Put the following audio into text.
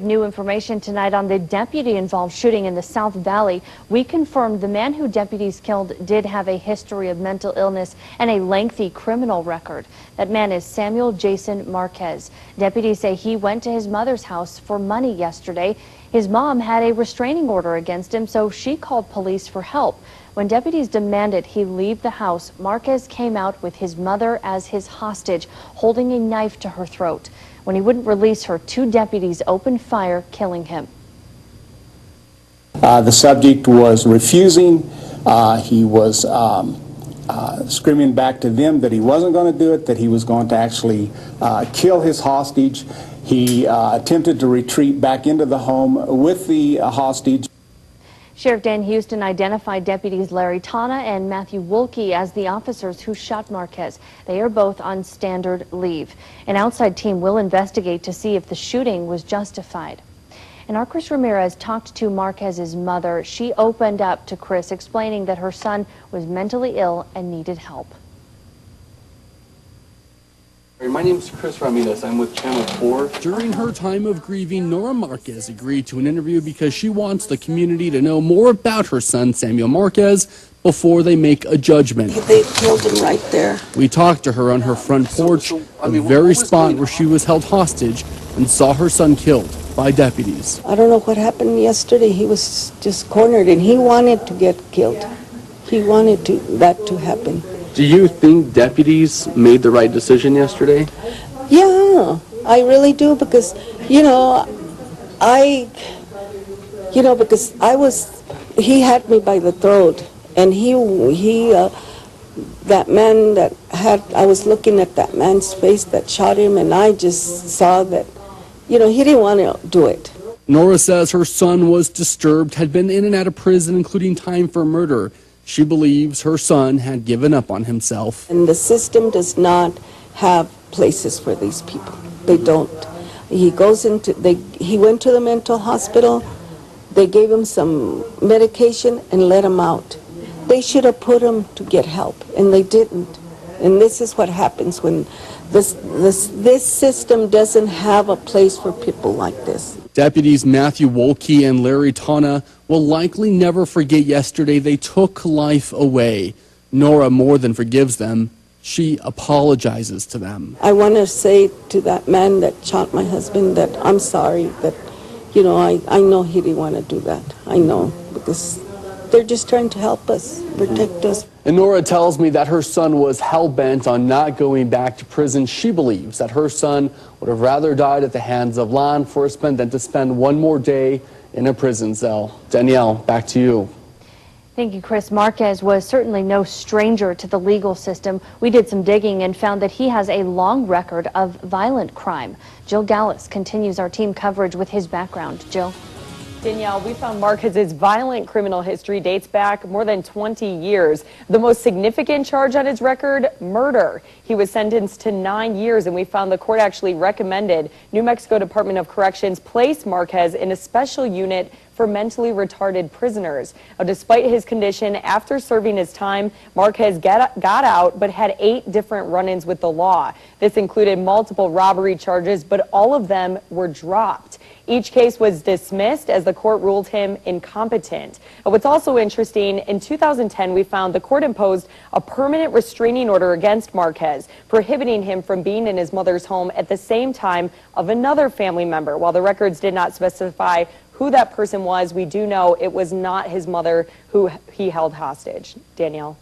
New information tonight on the deputy-involved shooting in the South Valley. We confirmed the man who deputies killed did have a history of mental illness and a lengthy criminal record. That man is Samuel Jason Marquez. Deputies say he went to his mother's house for money yesterday. His mom had a restraining order against him, so she called police for help. When deputies demanded he leave the house, Marquez came out with his mother as his hostage, holding a knife to her throat. When he wouldn't release her, 2 deputies opened fire, killing him. The subject was refusing. He was screaming back to them that he wasn't going to do it, that he was going to actually kill his hostage. He attempted to retreat back into the home with the hostage. Sheriff Dan Houston identified deputies Larry Tana and Matthew Wolke as the officers who shot Marquez. They are both on standard leave. An outside team will investigate to see if the shooting was justified. And our Chris Ramirez talked to Marquez's mother. She opened up to Chris, explaining that her son was mentally ill and needed help. My name is Chris Ramirez. I'm with Channel 4. During her time of grieving, Nora Marquez agreed to an interview because she wants the community to know more about her son, Samuel Marquez, before they make a judgment. They killed him right there. We talked to her on her front porch, the very spot where she was held hostage, and saw her son killed by deputies. I don't know what happened yesterday. He was just cornered, and he wanted to get killed. He wanted that to happen. Do you think deputies made the right decision yesterday? Yeah, I really do, because, he had me by the throat, and that man that I was looking at that man's face that shot him, and I just saw that, he didn't want to do it. Nora says her son was disturbed, had been in and out of prison, including time for murder. She believes her son had given up on himself. And the system does not have places for these people. They don't. He went to the mental hospital. They gave him some medication and let him out. They should have put him to get help, and they didn't. And this is what happens when this system doesn't have a place for people like this. Deputies Matthew Wolke and Larry Tana will likely never forget yesterday they took life away. Nora more than forgives them. She apologizes to them. I want to say to that man that shot my husband that I'm sorry, that, I know he didn't want to do that. I know, because they're just trying to help us, protect us. And Nora tells me that her son was hell-bent on not going back to prison. She believes that her son would have rather died at the hands of law enforcement than to spend one more day in a prison cell. Danielle, back to you. Thank you, Chris. Marquez was certainly no stranger to the legal system. We did some digging and found that he has a long record of violent crime. Jill Gallus continues our team coverage with his background. Jill. Danielle, we found Marquez's violent criminal history dates back more than 20 years. The most significant charge on his record, murder. He was sentenced to 9 years, and we found the court actually recommended New Mexico Department of Corrections place Marquez in a special unit for mentally retarded prisoners. Now, despite his condition, after serving his time, Marquez got out but had 8 different run-ins with the law. This included multiple robbery charges, but all of them were dropped. Each case was dismissed as the court ruled him incompetent. What's also interesting, in 2010, we found the court imposed a permanent restraining order against Marquez, prohibiting him from being in his mother's home at the same time of another family member. While the records did not specify who that person was, we do know it was not his mother who he held hostage. Danielle.